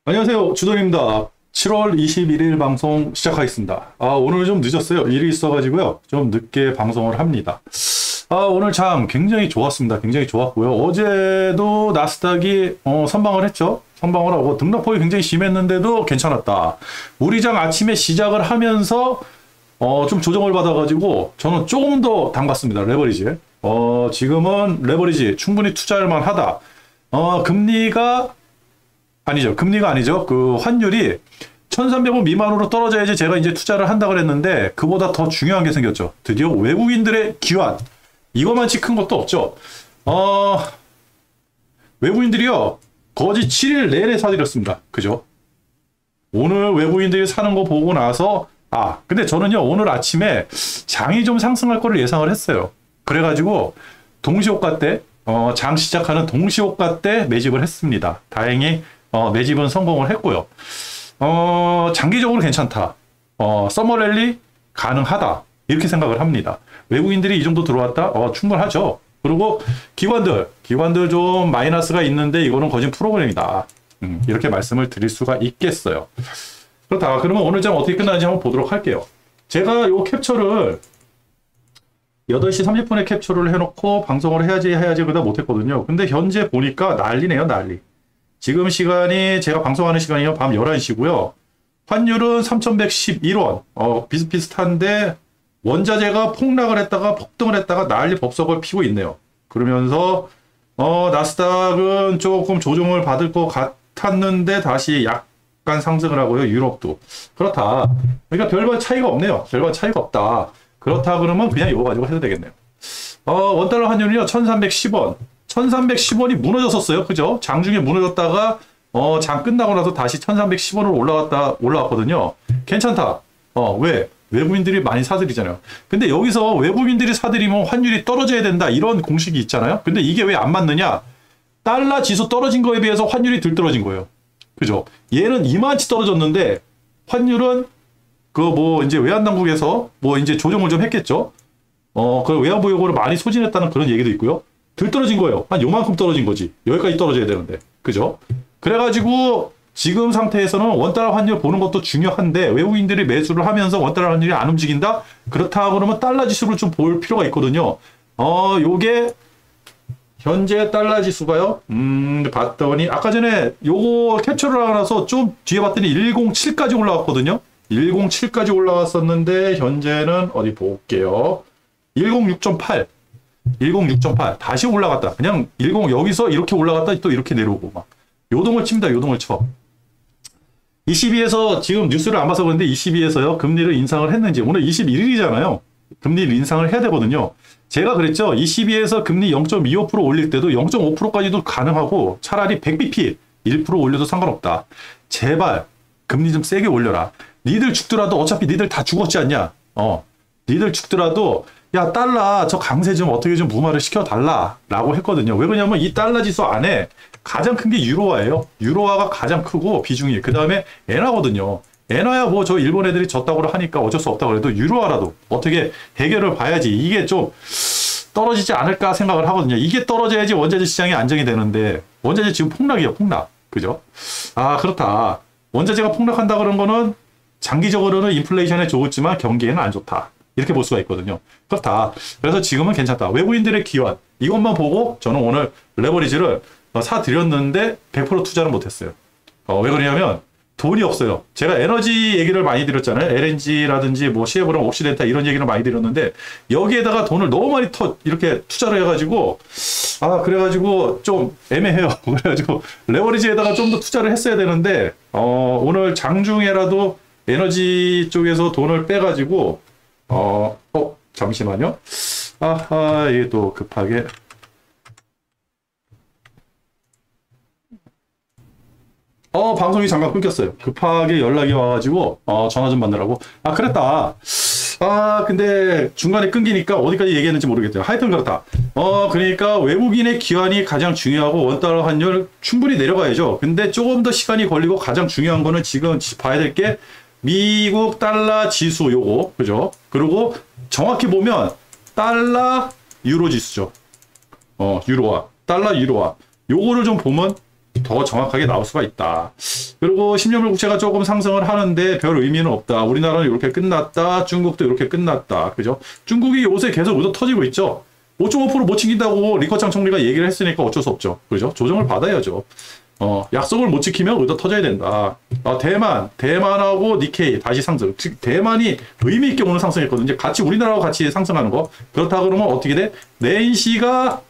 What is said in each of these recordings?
안녕하세요. 주돈입니다. 7월 21일 방송 시작하겠습니다. 오늘 좀 늦었어요. 일이 있어가지고요. 좀 늦게 방송을 합니다. 오늘 장 굉장히 좋았습니다. 굉장히 좋았고요. 어제도 나스닥이 선방을 했죠. 선방을 하고 등락폭이 굉장히 심했는데도 괜찮았다. 우리 장 아침에 시작을 하면서 좀 조정을 받아가지고 저는 조금 더 담갔습니다. 레버리지. 지금은 레버리지 충분히 투자할 만하다. 금리가 아니죠. 그 환율이 1300원 미만으로 떨어져야지 제가 이제 투자를 한다 그랬는데 그보다 더 중요한 게 생겼죠. 드디어 외국인들의 기환. 이거만치 큰 것도 없죠. 외국인들이요. 거의 7일 내내 사들였습니다. 그죠? 오늘 외국인들이 사는 거 보고 나서 근데 저는요. 오늘 아침에 장이 좀 상승할 거를 예상을 했어요. 그래가지고 동시호가 때 장 시작하는 동시호가 때 매집을 했습니다. 다행히 매집은 성공을 했고요. 장기적으로 괜찮다. 서머랠리 가능하다. 이렇게 생각을 합니다. 외국인들이 이 정도 들어왔다? 충분하죠. 그리고 기관들 좀 마이너스가 있는데 이거는 거진 프로그램이다. 이렇게 말씀을 드릴 수가 있겠어요. 그렇다. 그러면 오늘 장 어떻게 끝나는지 한번 보도록 할게요. 제가 요 캡처를 8시 30분에 캡처를 해놓고 방송을 해야지 그러다 못했거든요. 근데 현재 보니까 난리네요, 난리. 지금 시간이 제가 방송하는 시간이요. 밤 11시고요. 환율은 3,111원. 비슷비슷한데 원자재가 폭락을 했다가 폭등을 했다가 난리 법석을 피고 있네요. 그러면서 나스닥은 조금 조정을 받을 것 같았는데 다시 약간 상승을 하고요. 유럽도. 그렇다. 그러니까 별반 차이가 없네요. 별반 차이가 없다. 그렇다 그러면 그냥 이거 가지고 해도 되겠네요. 원달러 환율이요. 1,310원. 1,310원이 무너졌었어요. 그죠? 장중에 무너졌다가 장 끝나고 나서 다시 1,310원으로 올라왔거든요. 괜찮다. 왜? 외국인들이 많이 사들이잖아요. 근데 여기서 외국인들이 사들이면 환율이 떨어져야 된다. 이런 공식이 있잖아요. 근데 이게 왜 안 맞느냐? 달러 지수 떨어진 거에 비해서 환율이 덜 떨어진 거예요. 그죠? 얘는 이만치 떨어졌는데 환율은 이제 외환당국에서 이제 조정을 좀 했겠죠? 그 외환보 요구를 많이 소진했다는 그런 얘기도 있고요. 덜 떨어진 거예요. 한 요만큼 떨어진 거지. 여기까지 떨어져야 되는데. 그죠? 그래가지고 지금 상태에서는 원달러 환율 보는 것도 중요한데 외국인들이 매수를 하면서 원달러 환율이 안 움직인다? 그렇다 그러면 달러 지수를 좀 볼 필요가 있거든요. 요게 현재 달러 지수가요. 봤더니 아까 전에 요거 캡처를 하고 나서 좀 뒤에 봤더니 107까지 올라왔거든요. 107까지 올라왔었는데 현재는 어디 볼게요. 106.8. 106.8 다시 올라갔다. 그냥 여기서 이렇게 올라갔다 또 이렇게 내려오고 막 요동을 칩니다. 요동을 쳐. 22에서 지금 뉴스를 안 봐서 그런데 22에서요. 금리를 인상을 했는지 오늘 21일이잖아요. 금리를 인상을 해야 되거든요. 제가 그랬죠. 22에서 금리 0.25% 올릴 때도 0.5%까지도 가능하고 차라리 100bp 1% 올려도 상관없다. 제발 금리 좀 세게 올려라. 니들 죽더라도 어차피 니들 다 죽었지 않냐. 니들 죽더라도 야 달러 저 강세 좀 어떻게 좀 무마를 시켜달라 라고 했거든요. 왜 그러냐면 이 달러 지수 안에 가장 큰 게 유로화예요. 유로화가 가장 크고 비중이. 그 다음에 엔화거든요. 엔화야 저 일본 애들이 졌다고 하니까 어쩔 수 없다고 해도 유로화라도 어떻게 해결을 봐야지. 이게 좀 떨어지지 않을까 생각을 하거든요. 이게 떨어져야지 원자재 시장이 안정이 되는데 원자재 지금 폭락이에요. 폭락. 그죠? 그렇다. 원자재가 폭락한다 그런 거는 장기적으로는 인플레이션에 좋지만 경기에는 안 좋다. 이렇게 볼 수가 있거든요. 그렇다. 그래서 지금은 괜찮다. 외국인들의 기환. 이것만 보고 저는 오늘 레버리지를 사드렸는데 100% 투자는 못했어요. 왜 그러냐면 돈이 없어요. 제가 에너지 얘기를 많이 드렸잖아요. LNG라든지 시에브론, 옥시덴탈 이런 얘기를 많이 드렸는데 여기에다가 돈을 너무 많이 이렇게 투자를 해가지고 그래가지고 좀 애매해요. 그래가지고 레버리지에다가 좀 더 투자를 했어야 되는데 오늘 장중에라도 에너지 쪽에서 돈을 빼가지고 잠시만요. 이게 또 급하게. 방송이 잠깐 끊겼어요. 급하게 연락이 와가지고, 전화 좀 받느라고. 그랬다. 근데 중간에 끊기니까 어디까지 얘기했는지 모르겠어요. 하여튼 그렇다. 그러니까 외국인의 기환이 가장 중요하고 원달러 환율 충분히 내려가야죠. 근데 조금 더 시간이 걸리고 가장 중요한 거는 지금 봐야 될 게 미국 달러 지수 요거. 그죠? 그리고 정확히 보면 달러 유로 지수죠. 유로화. 달러 유로화. 요거를 좀 보면 더 정확하게 나올 수가 있다. 그리고 10년물 국채가 조금 상승을 하는데 별 의미는 없다. 우리나라는 이렇게 끝났다. 중국도 이렇게 끝났다. 그죠? 중국이 요새 계속 의도 터지고 있죠. 5.5% 못 챙긴다고 리커창 총리가 얘기를 했으니까 어쩔 수 없죠. 그죠? 조정을 받아야죠. 약속을 못 지키면 의도 터져야 된다. 대만하고 니케이 다시 상승. 즉, 대만이 의미있게 오늘 상승했거든요. 이제 같이 우리나라와 같이 상승하는 거. 그렇다 그러면 어떻게 돼? 낸시가,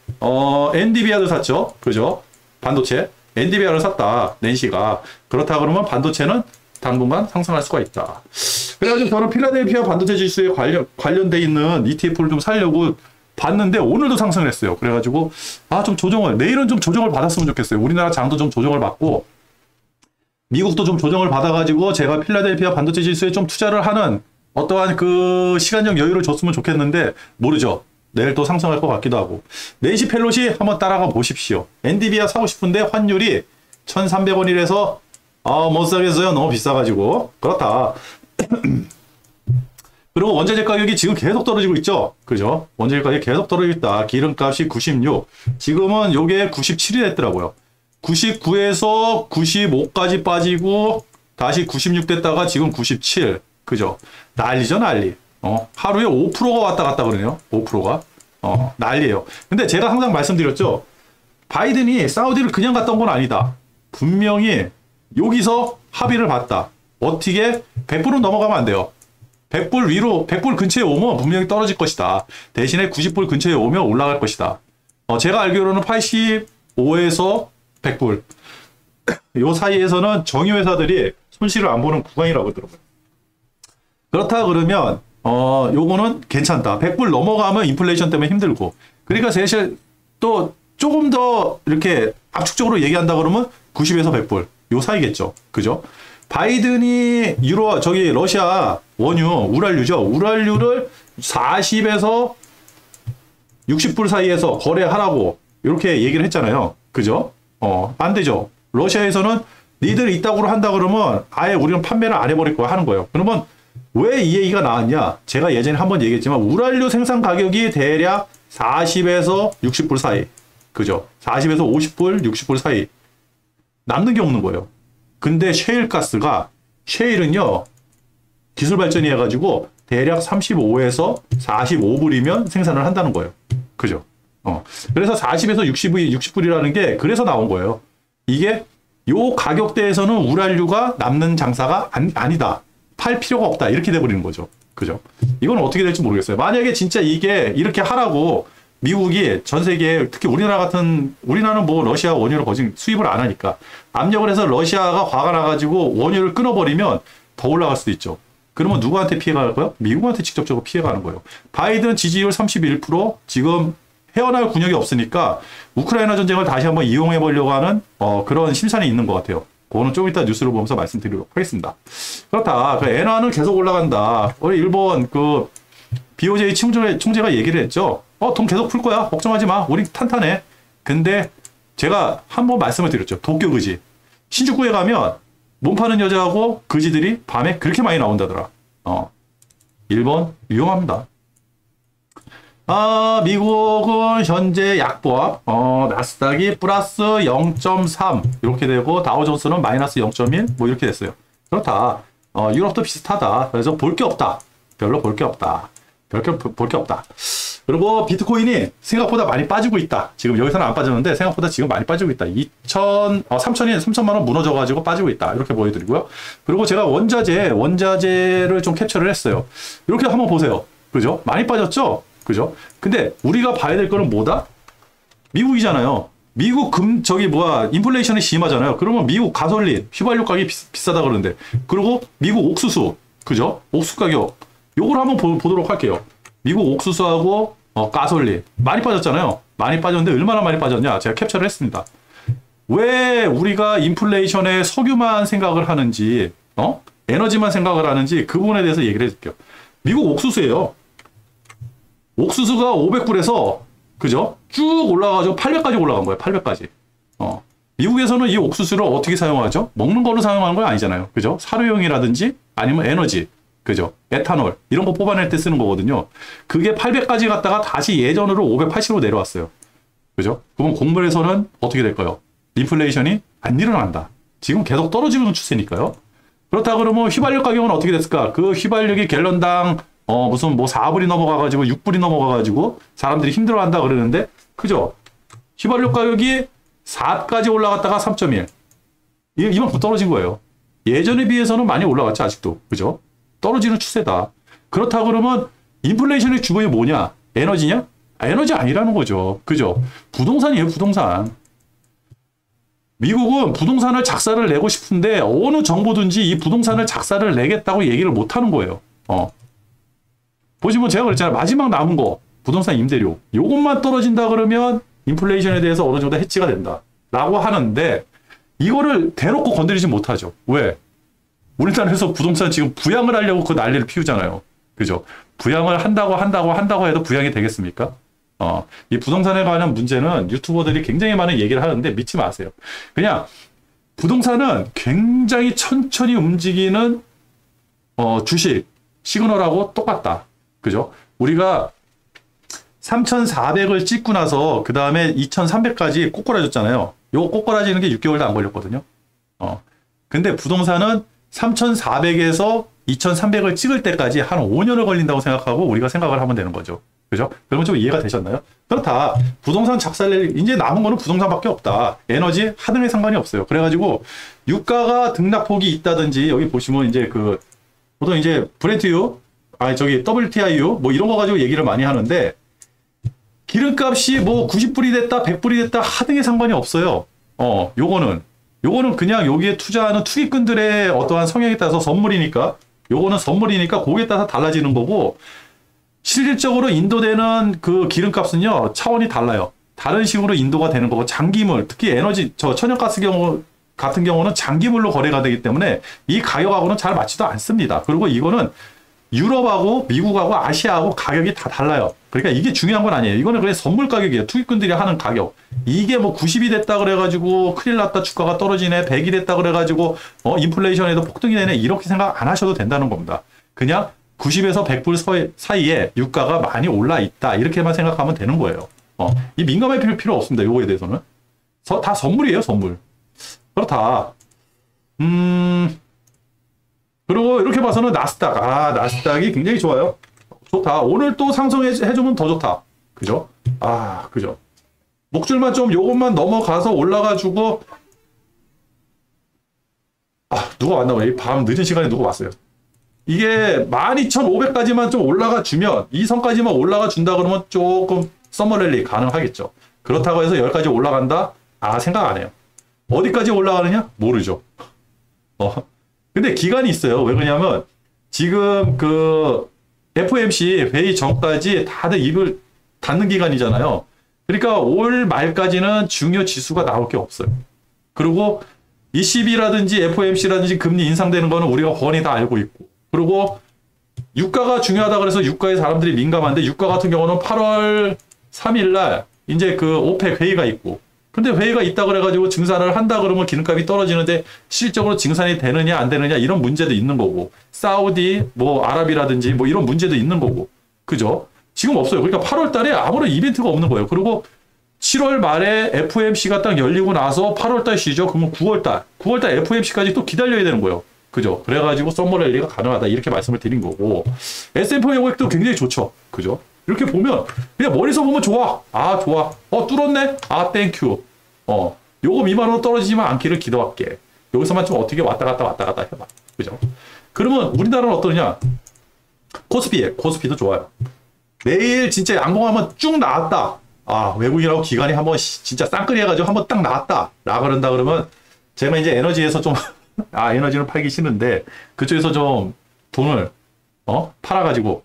엔디비아를 샀죠. 그죠? 반도체. 엔디비아를 샀다. 낸시가. 그렇다 그러면 반도체는 당분간 상승할 수가 있다. 그래가지고 저는 필라델피아 반도체 지수에 관련돼 있는 ETF를 좀 사려고 봤는데 오늘도 상승을 했어요. 그래가지고 좀 조정을 내일은 좀 조정을 받았으면 좋겠어요. 우리나라 장도 좀 조정을 받고 미국도 좀 조정을 받아가지고 제가 필라델피아 반도체 지수에 좀 투자를 하는 어떠한 그 시간적 여유를 줬으면 좋겠는데 모르죠. 내일 또 상승할 것 같기도 하고. 낸시 펠로시 한번 따라가 보십시오. 엔디비아 사고 싶은데 환율이 1,300원이라서 못 사겠어요. 너무 비싸가지고. 그렇다. 그리고 원자재 가격이 지금 계속 떨어지고 있죠. 그죠? 원자재 가격이 계속 떨어지고 있다. 기름값이 96. 지금은 요게 97이 됐더라고요. 99에서 95까지 빠지고 다시 96 됐다가 지금 97. 그죠? 난리죠, 난리. 하루에 5%가 왔다 갔다 그러네요. 5%가. 난리예요. 근데 제가 항상 말씀드렸죠. 바이든이 사우디를 그냥 갔다 온 건 아니다. 분명히 여기서 합의를 봤다. 어떻게 100불은 넘어가면 안 돼요. 100불 위로, 100불 근처에 오면 분명히 떨어질 것이다. 대신에 90불 근처에 오면 올라갈 것이다. 제가 알기로는 85에서 100불. 요 사이에서는 정유회사들이 손실을 안 보는 구간이라고 하더라고요. 그렇다 그러면, 요거는 괜찮다. 100불 넘어가면 인플레이션 때문에 힘들고. 그러니까 사실 또 조금 더 이렇게 압축적으로 얘기한다 그러면 90에서 100불. 요 사이겠죠. 그죠? 바이든이 러시아 원유, 우랄유죠. 우랄유를 40에서 60불 사이에서 거래하라고 이렇게 얘기를 했잖아요. 그죠? 안 되죠. 러시아에서는 니들 이따구로 한다 그러면 아예 우리는 판매를 안 해버릴 거야 하는 거예요. 그러면 왜 이 얘기가 나왔냐? 제가 예전에 한번 얘기했지만 우랄유 생산 가격이 대략 40에서 60불 사이. 그죠? 40에서 50불, 60불 사이. 남는 게 없는 거예요. 근데 셰일은요, 기술 발전이 해가지고 대략 35에서 45불이면 생산을 한다는 거예요. 그죠? 그래서 40에서 60불이라는 게 그래서 나온 거예요. 이게 요 가격대에서는 우랄유가 남는 장사가 아니다. 팔 필요가 없다. 이렇게 돼버리는 거죠. 그죠? 이건 어떻게 될지 모르겠어요. 만약에 진짜 이게 이렇게 하라고 미국이 전 세계에 특히 우리나라는 뭐 러시아 원유를 거진 수입을 안 하니까 압력을 해서 러시아가 화가 나가지고 원유를 끊어버리면 더 올라갈 수도 있죠. 그러면 누구한테 피해가 갈 거예요? 미국한테 직접적으로 피해가는 거예요. 바이든 지지율 31%, 지금 헤어날 군역이 없으니까 우크라이나 전쟁을 다시 한번 이용해 보려고 하는 그런 심산이 있는 것 같아요. 그거는 좀 이따 뉴스를 보면서 말씀드리도록 하겠습니다. 그렇다. 그 엔화는 계속 올라간다. 우리 일본 그 BOJ 총재가 얘기를 했죠. 돈 계속 풀 거야. 걱정하지 마. 우리 탄탄해. 근데 제가 한번 말씀을 드렸죠. 도쿄 그지. 신주쿠에 가면 몸 파는 여자하고 그지들이 밤에 그렇게 많이 나온다더라. 일본 위험합니다. 미국은 현재 약보합, 나스닥이 플러스 0.3 이렇게 되고 다우존스는 마이너스 0.1 뭐 이렇게 됐어요. 그렇다. 유럽도 비슷하다. 그래서 볼 게 없다. 별로 볼 게 없다. 볼 게 없다. 그리고 비트코인이 생각보다 많이 빠지고 있다. 지금 여기서는 안 빠졌는데 생각보다 지금 많이 빠지고 있다. 3천만 원 무너져가지고 빠지고 있다. 이렇게 보여드리고요. 그리고 제가 원자재를 좀 캡처를 했어요. 이렇게 한번 보세요. 그죠? 많이 빠졌죠? 그죠? 근데 우리가 봐야 될 거는 뭐다? 미국이잖아요. 미국 인플레이션이 심하잖아요. 그러면 미국 가솔린, 휘발유 가격이 비싸다 그러는데. 그리고 미국 옥수수, 그죠? 옥수수 가격. 요걸 한번 보도록 할게요. 미국 옥수수하고 가솔린 많이 빠졌잖아요. 많이 빠졌는데 얼마나 많이 빠졌냐? 제가 캡처를 했습니다. 왜 우리가 인플레이션에 석유만 생각을 하는지, 에너지만 생각을 하는지 그 부분에 대해서 얘기를 해줄게요. 미국 옥수수예요. 옥수수가 500불에서 그죠? 쭉 올라가서 800까지 올라간 거예요. 800까지. 미국에서는 이 옥수수를 어떻게 사용하죠? 먹는 걸로 사용하는 건 아니잖아요. 그죠? 사료용이라든지 아니면 에너지. 그죠? 에탄올 이런 거 뽑아낼 때 쓰는 거거든요. 그게 800까지 갔다가 다시 예전으로 580으로 내려왔어요. 그죠? 그러면 곡물에서는 어떻게 될까요? 인플레이션이 안 일어난다. 지금 계속 떨어지는 추세니까요. 그렇다 그러면 휘발유 가격은 어떻게 됐을까? 그 휘발유기 갤런당 무슨 뭐 4불이 넘어가가지고 6불이 넘어가가지고 사람들이 힘들어한다 그러는데 그죠? 휘발유 가격이 4까지 올라갔다가 3.1 이만큼 떨어진 거예요. 예전에 비해서는 많이 올라갔죠 아직도 그죠? 떨어지는 추세다. 그렇다 그러면 인플레이션의 주범이 뭐냐? 에너지냐? 에너지 아니라는 거죠. 그죠? 부동산이에요 부동산. 미국은 부동산을 작사를 내고 싶은데 어느 정부든지 이 부동산을 작사를 내겠다고 얘기를 못 하는 거예요. 보시면 제가 그랬잖아요. 마지막 남은 거 부동산 임대료 요것만 떨어진다 그러면 인플레이션에 대해서 어느 정도 해치가 된다 라고 하는데 이거를 대놓고 건드리지 못하죠. 왜? 우리나라에서 부동산 지금 부양을 하려고 그 난리를 피우잖아요. 그죠? 부양을 한다고 해도 부양이 되겠습니까? 이 부동산에 관한 문제는 유튜버들이 굉장히 많은 얘기를 하는데 믿지 마세요. 그냥 부동산은 굉장히 천천히 움직이는 주식 시그널하고 똑같다. 그죠? 우리가 3,400을 찍고 나서 그 다음에 2,300까지 꼬꾸라졌잖아요. 요 꼬꾸라지는 게 6개월도 안 걸렸거든요. 근데 부동산은 3,400에서 2,300을 찍을 때까지 한 5년을 걸린다고 생각하고 우리가 생각을 하면 되는 거죠. 그죠? 그러면 좀 이해가 되셨나요? 그렇다. 부동산 작살낼, 이제 남은 거는 부동산밖에 없다. 에너지 하등에 상관이 없어요. 그래가지고, 유가가 등락폭이 있다든지, 여기 보시면 이제 보통 이제 브렌트유, WTI유, 뭐 이런 거 가지고 얘기를 많이 하는데, 기름값이 뭐 90불이 됐다, 100불이 됐다, 하등에 상관이 없어요. 요거는 그냥 여기에 투자하는 투기꾼들의 어떠한 성향에 따라서 선물이니까, 요거는 선물이니까 거기에 따라서 달라지는 거고, 실질적으로 인도되는 그 기름값은요, 차원이 달라요. 다른 식으로 인도가 되는 거고, 장기물, 특히 에너지, 천연가스 같은 경우는 장기물로 거래가 되기 때문에 이 가격하고는 잘 맞지도 않습니다. 그리고 이거는 유럽하고 미국하고 아시아하고 가격이 다 달라요. 그러니까 이게 중요한 건 아니에요. 이거는 그냥 선물 가격이에요. 투기꾼들이 하는 가격. 이게 뭐 90이 됐다 그래가지고 큰일 났다 주가가 떨어지네. 100이 됐다 그래가지고 인플레이션에도 폭등이 되네. 이렇게 생각 안 하셔도 된다는 겁니다. 그냥 90에서 100불 사이에 유가가 많이 올라 있다. 이렇게만 생각하면 되는 거예요. 이 민감할 필요 없습니다. 요거에 대해서는. 다 선물이에요, 선물. 그렇다. 그리고 이렇게 봐서는 나스닥. 나스닥이 굉장히 좋아요. 좋다. 오늘 또 상승해주면 더 좋다. 그죠? 그죠. 목줄만 좀 요것만 넘어가서 올라가지고, 누가 왔나? 이 밤 늦은 시간에 누가 왔어요? 이게 12,500까지만 좀 올라가 주면, 이 선까지만 올라가 준다 그러면 조금 서머랠리 가능하겠죠. 그렇다고 해서 여기까지 올라간다? 생각 안 해요. 어디까지 올라가느냐? 모르죠. 근데 기간이 있어요. 왜 그러냐면, 지금 FOMC 회의 전까지 다들 입을 닫는 기간이잖아요. 그러니까 올 말까지는 중요 지수가 나올 게 없어요. 그리고 ECB라든지 FOMC라든지 금리 인상되는 거는 우리가 훤히 다 알고 있고, 그리고 유가가 중요하다 그래서 유가에 사람들이 민감한데, 유가 같은 경우는 8월 3일 날 이제 오펙 회의가 있고, 근데 회의가 있다 그래가지고 증산을 한다 그러면 기름값이 떨어지는데 실질적으로 증산이 되느냐 안 되느냐 이런 문제도 있는 거고, 사우디 뭐 아랍이라든지 뭐 이런 문제도 있는 거고, 그죠? 지금 없어요. 그러니까 8월 달에 아무런 이벤트가 없는 거예요. 그리고 7월 말에 FOMC가 딱 열리고 나서 8월 달 쉬죠. 그러면 9월 달 FOMC까지 또 기다려야 되는 거예요. 그죠? 그래가지고 썸머랠리가 가능하다 이렇게 말씀을 드린 거고, S&P 500도 굉장히 좋죠. 그죠? 이렇게 보면 그냥 머리서 보면 좋아. 좋아. 뚫었네. 땡큐. 요거 미만으로 떨어지지만 않기를 기도할게. 여기서만 좀 어떻게 왔다 갔다 해봐. 그죠? 그러면 우리나라는 어떠냐? 코스피도 좋아요. 내일 진짜 양봉하면 쭉 나왔다. 외국인하고 기관이 한번 진짜 쌍끌이 해가지고 한번 딱 나왔다. 그런다 그러면 제가 이제 에너지에서 좀 에너지는 팔기 싫은데 그쪽에서 좀 돈을 팔아가지고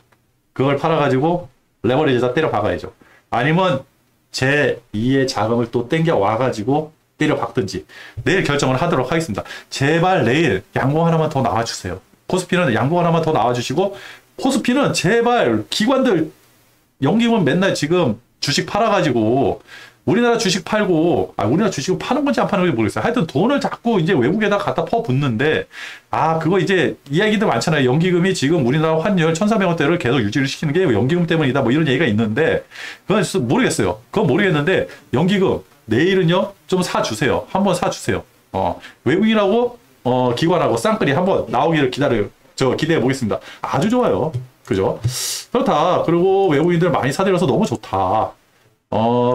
그걸 팔아가지고 레버리지에다 때려 박아야죠. 아니면 제 2의 자금을 또 땡겨 와가지고 때려 박든지 내일 결정을 하도록 하겠습니다. 제발 내일 양봉 하나만 더 나와주세요. 코스피는 양봉 하나만 더 나와주시고, 코스피는 제발 기관들 연기금 맨날 지금 주식 팔아가지고 우리나라 주식 팔고, 우리나라 주식을 파는 건지 안 파는 건지 모르겠어요. 하여튼 돈을 자꾸 이제 외국에다 갖다 퍼붓는데, 그거 이제 이야기도 많잖아요. 연기금이 지금 우리나라 환율 1,400원대를 계속 유지를 시키는 게 연기금 때문이다. 뭐 이런 얘기가 있는데, 그건 모르겠어요. 그건 모르겠는데, 연기금 내일은요, 좀 사주세요. 한번 사주세요. 외국인하고 기관하고 쌍끌이 한번 나오기를 기대해 보겠습니다. 아주 좋아요. 그죠? 그렇다. 그리고 외국인들 많이 사들여서 너무 좋다.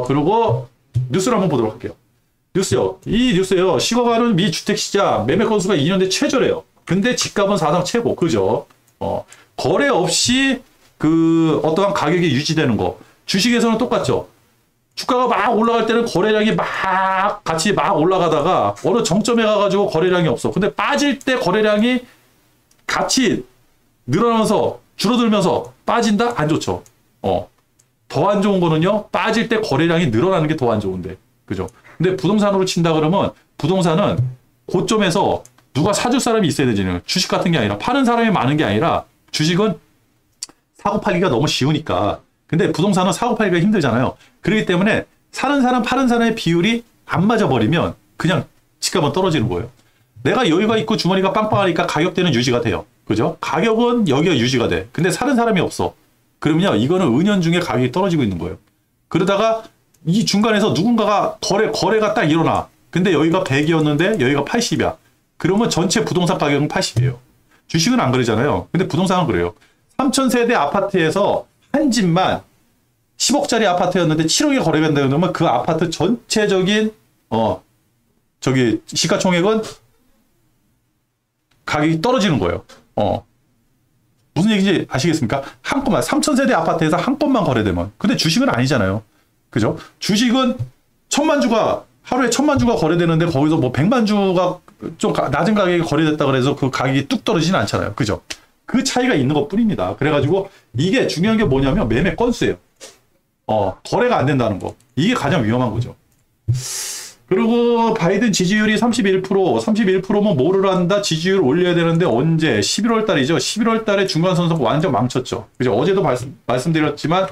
그리고 뉴스를 한번 보도록 할게요. 뉴스요. 이 뉴스요. 식어가는 미 주택시장 매매 건수가 2년 대 최저래요. 근데 집값은 사상 최고. 그죠? 거래 없이 어떠한 가격이 유지되는 거. 주식에서는 똑같죠. 주가가 막 올라갈 때는 거래량이 같이 막 올라가다가 어느 정점에 가가지고 거래량이 없어. 근데 빠질 때 거래량이 같이 늘어나면서 줄어들면서 빠진다? 안 좋죠. 더 안 좋은 거는요. 빠질 때 거래량이 늘어나는 게 더 안 좋은데. 그죠? 근데 부동산으로 친다 그러면 부동산은 고점에서 누가 사줄 사람이 있어야 되지는 주식 같은 게 아니라 파는 사람이 많은 게 아니라 주식은 사고 팔기가 너무 쉬우니까. 근데 부동산은 사고 팔기가 힘들잖아요. 그렇기 때문에 사는 사람 파는 사람의 비율이 안 맞아버리면 그냥 집값은 떨어지는 거예요. 내가 여유가 있고 주머니가 빵빵하니까 가격대는 유지가 돼요. 그죠? 가격은 여기가 유지가 돼. 근데 사는 사람이 없어. 그러면요, 이거는 은연중에 가격이 떨어지고 있는 거예요. 그러다가 이 중간에서 누군가가 거래가 딱 일어나. 근데 여기가 100이었는데 여기가 80이야. 그러면 전체 부동산 가격은 80이에요. 주식은 안 그러잖아요. 근데 부동산은 그래요. 3,000세대 아파트에서 한 집만 10억짜리 아파트였는데 7억에 거래가 된다 그러면 그 아파트 전체적인 시가총액은 가격이 떨어지는 거예요. 무슨 얘기인지 아시겠습니까? 한 건만 3,000세대 아파트에서 한 건만 거래되면. 근데 주식은 아니잖아요. 그죠? 주식은 하루에 1,000만 주가 거래되는데 거기서 뭐 100만 주가 좀 낮은 가격에 거래됐다 그래서 그 가격이 뚝 떨어지진 않잖아요. 그죠? 그 차이가 있는 것 뿐입니다. 그래가지고 이게 중요한 게 뭐냐면 매매 건수예요. 거래가 안 된다는 거. 이게 가장 위험한 거죠. 그리고 바이든 지지율이 31%면 뭐를 한다? 지지율 올려야 되는데 언제? 11월 달이죠. 11월 달에 중간선거가 완전 망쳤죠. 그죠? 어제도 말씀드렸지만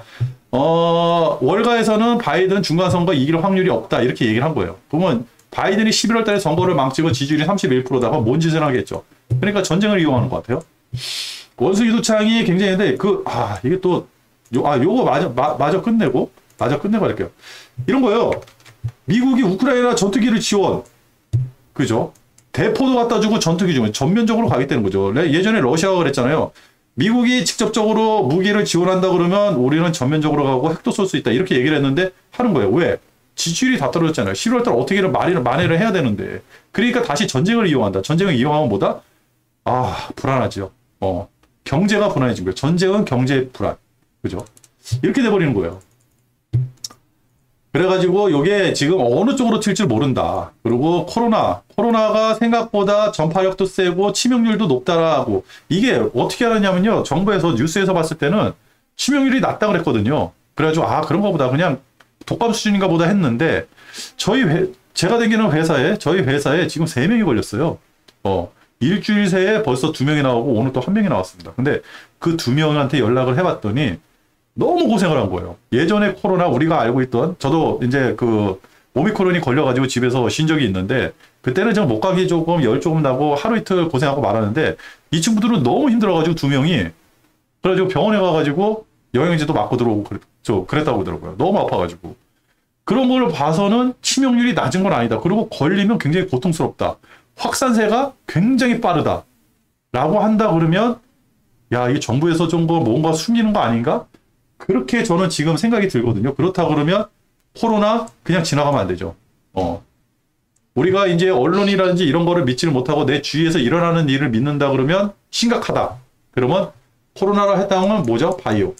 월가에서는 바이든 중간선거 이길 확률이 없다. 이렇게 얘기를 한 거예요. 그러면 바이든이 11월 달에 선거를 망치고 지지율이 31%다가 뭔 짓을 하겠죠. 그러니까 전쟁을 이용하는 것 같아요. 원숭이 두창이 굉장한데 이게 또 요거 마저 끝내고 할게요. 이런 거요. 미국이 우크라이나 전투기를 지원. 그죠? 대포도 갖다 주고 전투기 주면 전면적으로 가겠다는 거죠. 예전에 러시아가 그랬잖아요. 미국이 직접적으로 무기를 지원한다 그러면 우리는 전면적으로 가고 핵도 쏠 수 있다. 이렇게 얘기를 했는데 하는 거예요. 왜? 지지율이 다 떨어졌잖아요. 11월 달 어떻게든 만회를 해야 되는데. 그러니까 다시 전쟁을 이용한다. 전쟁을 이용하면 뭐다? 불안하죠. 경제가 불안해진 거예요. 전쟁은 경제 불안. 그죠? 이렇게 돼버리는 거예요. 그래가지고 이게 지금 어느 쪽으로 튈지 모른다. 그리고 코로나가 생각보다 전파력도 세고 치명률도 높다라고. 이게 어떻게 알았냐면요. 정부에서 뉴스에서 봤을 때는 치명률이 낮다 그랬거든요. 그래가지고 그런가 보다. 그냥 독감 수준인가 보다 했는데 제가 다니는 회사에 저희 회사에 지금 3명이 걸렸어요. 일주일 새에 벌써 2명이 나오고 오늘 또 1명이 나왔습니다. 근데 그 2명한테 연락을 해봤더니 너무 고생을 한 거예요. 예전에 코로나 우리가 알고 있던 저도 이제 오미크론이 걸려가지고 집에서 쉰 적이 있는데 그때는 좀 못 가기 열 조금 나고 하루 이틀 고생하고 말았는데 이 친구들은 너무 힘들어가지고 2명이 그래가지고 병원에 가가지고 영양제도 맞고 들어오고 그랬다고 그러더라고요. 너무 아파가지고. 그런 걸 봐서는 치명률이 낮은 건 아니다. 그리고 걸리면 굉장히 고통스럽다. 확산세가 굉장히 빠르다. 라고 한다 그러면 이게 정부에서 좀 뭔가 숨기는 거 아닌가? 그렇게 저는 지금 생각이 들거든요. 그렇다 그러면 코로나 그냥 지나가면 안 되죠. 우리가 이제 언론이라든지 이런 거를 믿지를 못하고 내 주위에서 일어나는 일을 믿는다 그러면 심각하다. 그러면 코로나라 했다면 뭐죠? 바이오.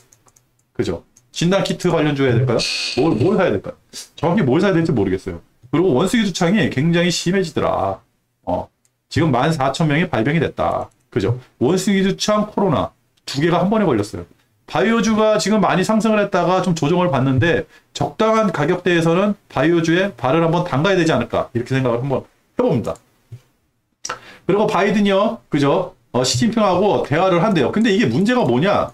그죠? 진단키트 관련주 해야 될까요? 뭘 사야 될까요? 정확히 뭘 사야 될지 모르겠어요. 그리고 원숭이 두창이 굉장히 심해지더라. 지금 14,000명이 발병이 됐다. 그죠? 원숭이 두창 코로나 2개가 한 번에 걸렸어요. 바이오주가 지금 많이 상승을 했다가 좀 조정을 받는데 적당한 가격대에서는 바이오주에 발을 한번 담가야 되지 않을까 이렇게 생각을 한번 해봅니다. 그리고 바이든이요. 그죠? 시진핑하고 대화를 한대요. 근데 이게 문제가 뭐냐?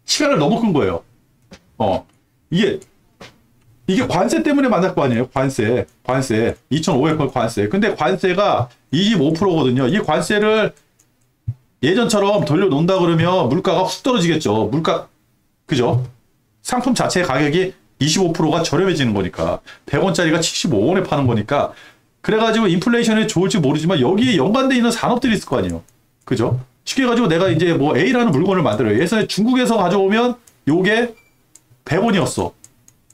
시간을 너무 끈 거예요. 이게 관세 때문에 만날 거 아니에요? 관세. 2,500% 관세. 근데 관세가 25%거든요. 이 관세를 예전처럼 돌려놓는다 그러면 물가가 훅 떨어지겠죠. 그죠? 상품 자체 가격이 25%가 저렴해지는 거니까 100원짜리가 75원에 파는 거니까 그래가지고 인플레이션에 좋을지 모르지만 여기에 연관돼 있는 산업들이 있을 거 아니에요. 그죠? 쉽게 가지고 내가 이제 뭐 A라는 물건을 만들어요. 예전에 중국에서 가져오면 요게 100원이었어.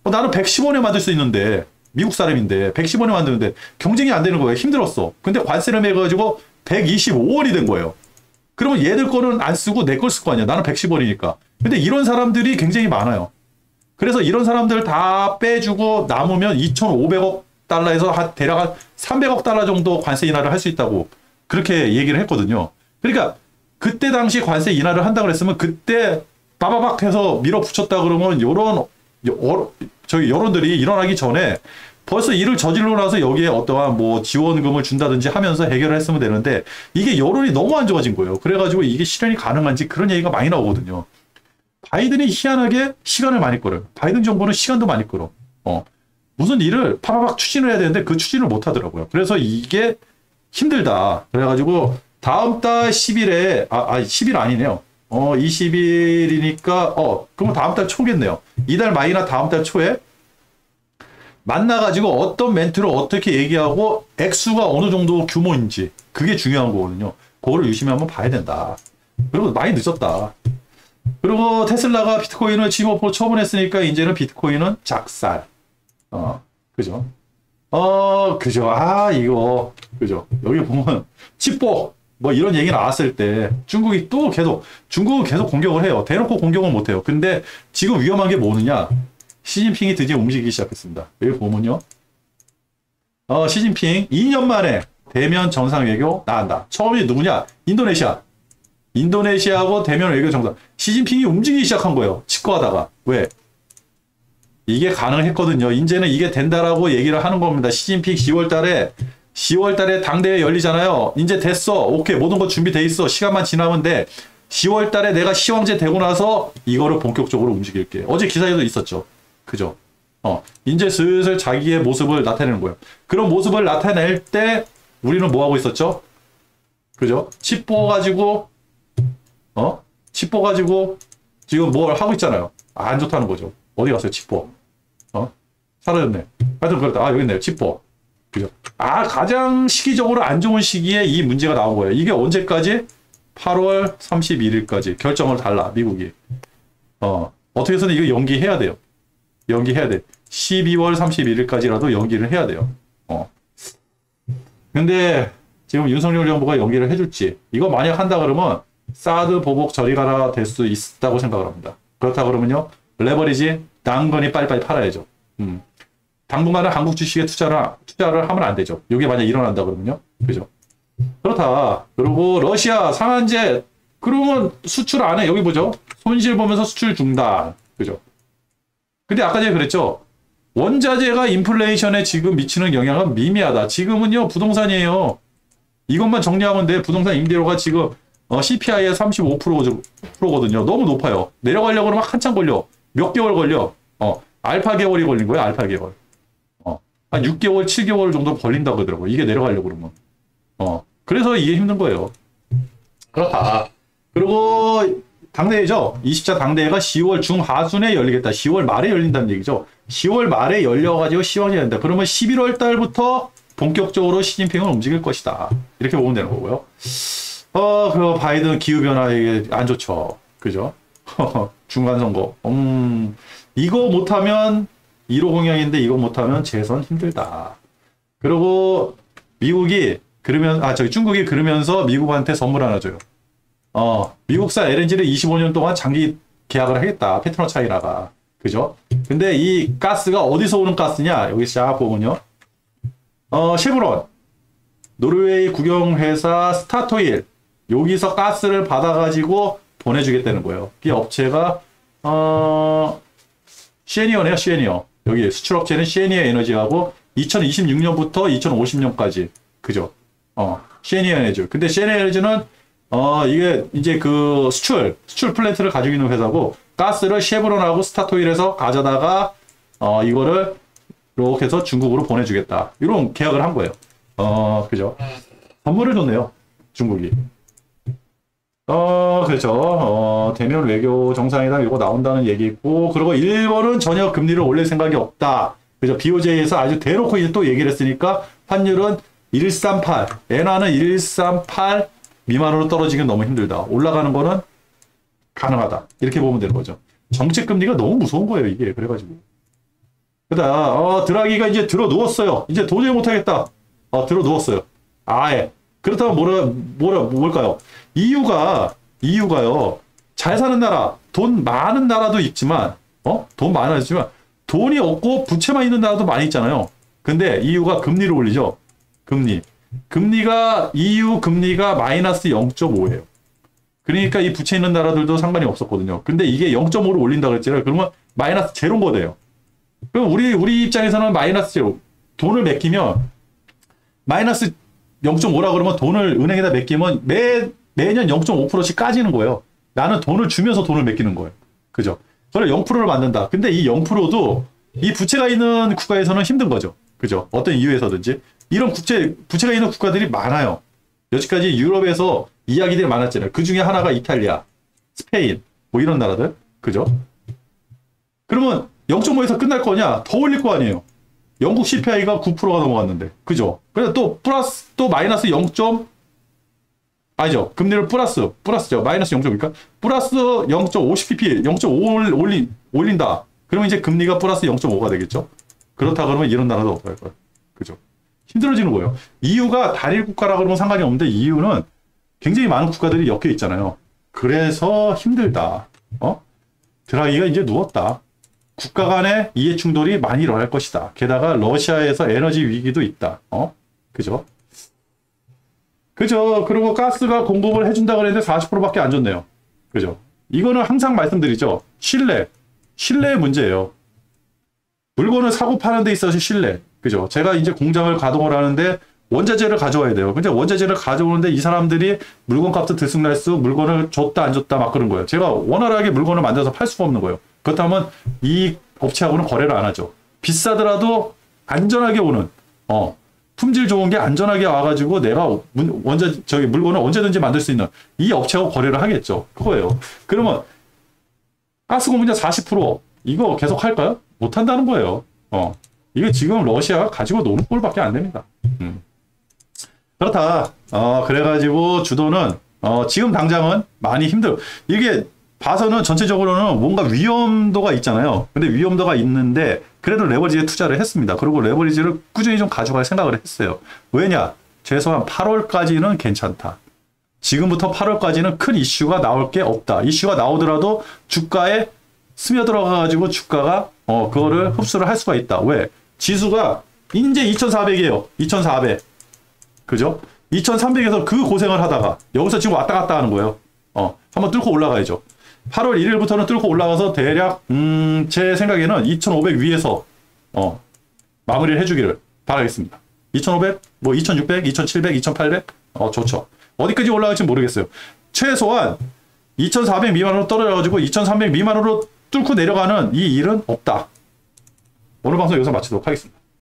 나는 110원에 만들 수 있는데 미국 사람인데 110원에 만드는데 경쟁이 안 되는 거예요. 힘들었어. 근데 관세를 매가지고 125원이 된 거예요. 그러면 얘들 거는 안 쓰고 내 걸 쓸 거 아니야. 나는 110원이니까. 근데 이런 사람들이 굉장히 많아요. 그래서 이런 사람들 다 빼주고 남으면 2,500억 달러에서 대략 한 300억 달러 정도 관세 인하를 할 수 있다고 그렇게 얘기를 했거든요. 그러니까 그때 당시 관세 인하를 한다고 그랬으면 그때 빠바박 해서 밀어붙였다 그러면 요런 저희 여론들이 일어나기 전에 벌써 일을 저질러 나서 여기에 어떠한 뭐 지원금을 준다든지 하면서 해결을 했으면 되는데 이게 여론이 너무 안 좋아진 거예요. 그래가지고 이게 실현이 가능한지 그런 얘기가 많이 나오거든요. 바이든이 희한하게 시간을 많이 끌어요. 바이든 정부는 시간도 많이 끌어. 무슨 일을 파바박 추진을 해야 되는데 그 추진을 못 하더라고요. 그래서 이게 힘들다. 그래가지고 다음 달 10일에 10일 아니네요. 20일이니까 그러면 다음 달 초겠네요. 이달 말이나 다음 달 초에 만나가지고 어떤 멘트를 어떻게 얘기하고 액수가 어느 정도 규모인지 그게 중요한 거거든요. 그거를 유심히 한번 봐야 된다. 그리고 많이 늦었다. 그리고 테슬라가 비트코인을 15% 처분했으니까 이제는 비트코인은 작살. 그죠? 그죠? 이거 그죠? 여기 보면 칩보 뭐 이런 얘기 나왔을 때 중국은 계속 공격을 해요. 대놓고 공격은 못 해요. 근데 지금 위험한 게 뭐느냐? 시진핑이 드디어 움직이기 시작했습니다. 여기 보면요. 시진핑 2년 만에 대면 정상외교 나간다. 처음이 누구냐? 인도네시아하고 대면 외교 정상. 시진핑이 움직이기 시작한 거예요. 직거하다가. 왜? 이게 가능했거든요. 이제는 이게 된다라고 얘기를 하는 겁니다. 시진핑 10월 달에 당대회 열리잖아요. 이제 됐어. 오케이. 모든 거 준비돼 있어. 시간만 지나면 돼. 10월 달에 내가 시황제 되고 나서 이거를 본격적으로 움직일게. 어제 기사에도 있었죠. 그죠? 이제 슬슬 자기의 모습을 나타내는 거예요. 그런 모습을 나타낼 때 우리는 뭐 하고 있었죠? 그죠? 칩보 가지고 지금 뭘 하고 있잖아요. 안 좋다는 거죠. 어디 갔어요, 칩보? 사라졌네. 하여튼 그렇다. 여기 있네요, 칩보. 그죠? 가장 시기적으로 안 좋은 시기에 이 문제가 나온 거예요. 이게 언제까지? 8월 31일까지 결정을 달라, 미국이. 어떻게 해서는 이거 연기해야 돼요. 연기해야 돼. 12월 31일까지라도 연기를 해야 돼요. 근데 지금 윤석열 정부가 연기를 해줄지, 이거 만약 한다 그러면 사드 보복 저리 가라 될 수 있다고 생각을 합니다. 그렇다 그러면요, 레버리지 당근이 빨리빨리 팔아야죠. 당분간은 한국 주식에 투자를 하면 안 되죠. 이게 만약 일어난다 그러면요. 그죠? 그렇다. 그리고 러시아 상한제, 그러면 수출 안 해. 여기 보죠. 손실 보면서 수출 중단. 그죠? 근데 아까 전에 그랬죠. 원자재가 인플레이션에 지금 미치는 영향은 미미하다. 지금은요, 부동산이에요. 이것만 정리하면 돼. 부동산 임대료가 지금 CPI의 35%거든요. 너무 높아요. 내려가려고 그러면 한참 걸려. 몇 개월 걸려. 알파 개월이 걸린 거예요. 알파 개월. 한 6개월, 7개월 정도 걸린다고 그러더라고요. 이게 내려가려고 그러면. 그래서 이게 힘든 거예요. 그렇다. 그리고 당대회죠. 20차 당대회가 10월 중하순에 열리겠다. 10월 말에 열린다는 얘기죠. 10월 말에 열려가지고 시황이 된다. 그러면 11월 달부터 본격적으로 시진핑은 움직일 것이다. 이렇게 보면 되는 거고요. 그 바이든 기후변화 이게 안 좋죠. 그죠? 중간선거. 이거 못하면 1호 공약인데 이거 못하면 재선 힘들다. 그리고 미국이 중국이 그러면서 미국한테 선물 하나 줘요. 미국산 LNG를 25년 동안 장기 계약을 하겠다. 페트로 차이나가. 그죠? 근데 이 가스가 어디서 오는 가스냐? 여기 쫙 보면요. 쉐브론, 노르웨이 국영회사 스타토일, 여기서 가스를 받아가지고 보내주겠다는 거예요. 이 업체가, 쉐니어네요, 쉐니어. 여기 수출업체는 쉐니어 에너지하고 2026년부터 2050년까지. 그죠? 쉐니어 에너지. 근데 쉐니어 에너지는 이게 이제 그 수출 플랜트를 가지고 있는 회사고, 가스를 쉐브론하고 스타토일에서 가져다가 이거를 이렇게 해서 중국으로 보내주겠다. 이런 계약을 한 거예요. 그죠? 선물을 줬네요, 중국이. 그렇죠. 대면 외교 정상회담 이거 나온다는 얘기 있고, 그리고 일본은 전혀 금리를 올릴 생각이 없다. 그죠. BOJ에서 아주 대놓고 이제 또 얘기를 했으니까 환율은 138, 엔화는 138 미만으로 떨어지긴 너무 힘들다. 올라가는 거는 가능하다. 이렇게 보면 되는 거죠. 정책 금리가 너무 무서운 거예요, 이게. 그래가지고. 그다, 드라기가 이제 들어 누웠어요. 이제 도저히 못하겠다. 들어 누웠어요. 아예. 그렇다면 뭘까요? 이유가요. 잘 사는 나라, 돈 많은 나라도 있지만, 돈 많아지만, 돈이 없고 부채만 있는 나라도 많이 있잖아요. 근데 이유가 금리를 올리죠. EU 금리가 마이너스 0.5예요. 그러니까 이 부채 있는 나라들도 상관이 없었거든요. 근데 이게 0.5로 올린다 그랬잖아요. 그러면 마이너스 제로인 거예요. 그럼 우리 입장에서는 마이너스 제로. 돈을 맡기면 마이너스 0.5라 그러면 돈을 은행에다 맡기면 매년 0.5%씩 까지는 거예요. 나는 돈을 주면서 돈을 맡기는 거예요. 그죠? 그걸 0%를 만든다. 근데 이 0%도 이 부채가 있는 국가에서는 힘든 거죠. 그죠? 어떤 이유에서든지. 이런 부채가 있는 국가들이 많아요. 여지까지 유럽에서 이야기들이 많았잖아요. 그 중에 하나가 이탈리아, 스페인, 뭐 이런 나라들. 그죠? 그러면 0.5에서 끝날 거냐? 더 올릴 거 아니에요. 영국 CPI가 9%가 넘어갔는데. 그죠? 그래서 또 마이너스 0. 아니죠. 금리를 플러스죠. 마이너스 0.5니까. 플러스 0.50pp, 0.5 올린다. 그러면 이제 금리가 플러스 0.5가 되겠죠? 그렇다 그러면 이런 나라도 없을 거예요. 그죠? 힘들어지는 거예요. EU가 단일 국가라 그러면 상관이 없는데 EU는 굉장히 많은 국가들이 엮여 있잖아요. 그래서 힘들다. 드라기가 이제 누웠다. 국가 간의 이해 충돌이 많이 일어날 것이다. 게다가 러시아에서 에너지 위기도 있다. 그죠? 그죠. 그리고 가스가 공급을 해준다 그랬는데 40%밖에 안 줬네요. 그죠. 이거는 항상 말씀드리죠. 신뢰의 문제예요. 물건을 사고 파는 데 있어서 신뢰. 그죠. 제가 이제 공장을 가동을 하는데 원자재를 가져와야 돼요. 근데 원자재를 가져오는데 이 사람들이 물건 값도 들쑥날쑥 물건을 줬다 안 줬다 막 그런 거예요. 제가 원활하게 물건을 만들어서 팔 수가 없는 거예요. 그렇다면 이 업체하고는 거래를 안 하죠. 비싸더라도 안전하게 오는, 품질 좋은 게 안전하게 와가지고 내가 물건을 언제든지 만들 수 있는 이 업체하고 거래를 하겠죠. 그거예요. 그러면 가스 공급량 40% 이거 계속 할까요? 못 한다는 거예요. 이게 지금 러시아가 가지고 노는 꼴밖에 안 됩니다. 그렇다. 그래가지고 주도는 지금 당장은 많이 이게 봐서는 전체적으로는 뭔가 위험도가 있잖아요. 근데 위험도가 있는데 그래도 레버리지에 투자를 했습니다. 그리고 레버리지를 꾸준히 좀 가져갈 생각을 했어요. 왜냐? 최소한 8월까지는 괜찮다. 지금부터 8월까지는 큰 이슈가 나올 게 없다. 이슈가 나오더라도 주가에 스며들어가가지고 주가가 그거를 흡수를 할 수가 있다. 왜? 지수가 이제 2,400이에요. 2,400. 그죠? 2,300에서 그 고생을 하다가 여기서 지금 왔다 갔다 하는 거예요. 한번 뚫고 올라가야죠. 8월 1일부터는 뚫고 올라가서 대략 제 생각에는 2,500 위에서 마무리를 해주기를 바라겠습니다. 2,500, 뭐 2,600, 2,700, 2,800 좋죠. 어디까지 올라갈지 모르겠어요. 최소한 2,400 미만으로 떨어져가지고 2,300 미만으로 뚫고 내려가는 이 일은 없다. 오늘 방송 여기서 마치도록 하겠습니다.